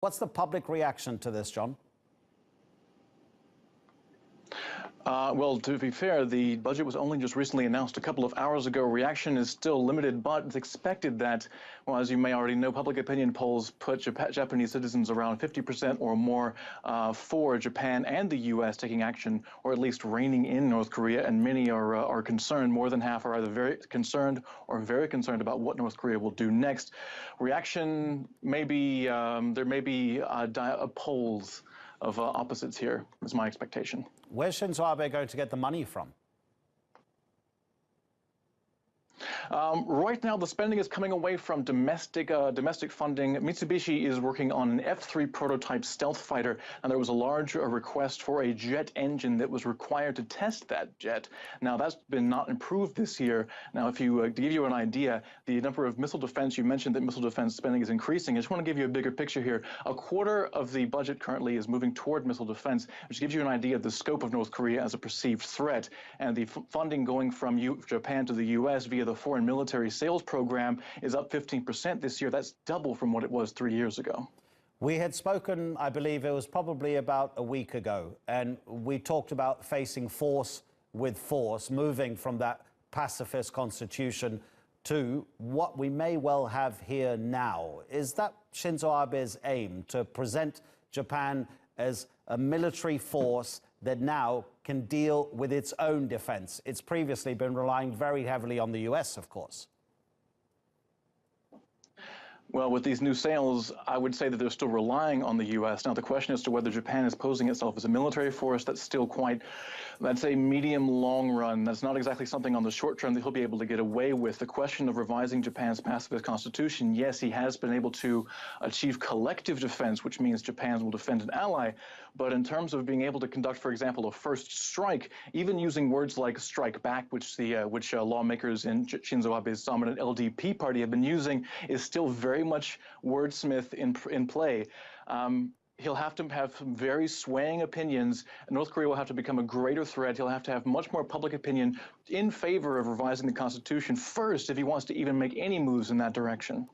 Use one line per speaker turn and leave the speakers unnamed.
What's the public reaction to this, John?
Well, to be fair, the budget was only just recently announced a couple of hours ago. Reaction is still limited, but it's expected that, well, as you may already know, public opinion polls put Japanese citizens around 50% or more for Japan and the U.S. taking action, or at least reining in North Korea, and many are concerned. More than half are either very concerned or very concerned about what North Korea will do next. Reaction may be, there may be polls of opposites here, is my expectation.
Where's Shinzo Abe going to get the money from?
Right now, the spending is coming away from domestic funding. Mitsubishi is working on an F-3 prototype stealth fighter, and there was a large request for a jet engine that was required to test that jet. Now, that's been not improved this year. Now, if you to give you an idea, the number of missile defense, you mentioned that missile defense spending is increasing. I just want to give you a bigger picture here. A quarter of the budget currently is moving toward missile defense, which gives you an idea of the scope of North Korea as a perceived threat. And the funding going from Japan to the U.S. via the Foreign Military Sales Program is up 15% this year. That's double from what it was 3 years ago.
We had spoken, I believe it was probably about a week ago, and we talked about facing force with force, moving from that pacifist constitution to what we may well have here now. Is that Shinzo Abe's aim, to present Japan as a military force that now can deal with its own defense? It's previously been relying very heavily on the US, of course.
Well, with these new sales, I would say that they're still relying on the U.S. Now, the question as to whether Japan is posing itself as a military force, that's still quite, let's say, medium-long run. That's not exactly something on the short term that he'll be able to get away with. The question of revising Japan's pacifist constitution, yes, he has been able to achieve collective defense, which means Japan will defend an ally. But in terms of being able to conduct, for example, a first strike, even using words like strike back, which lawmakers in Shinzo Abe's dominant LDP party have been using, is still very much wordsmith in play. He'll have to have some very swaying opinions. North Korea will have to become a greater threat. He'll have to have much more public opinion in favor of revising the Constitution first if he wants to even make any moves in that direction.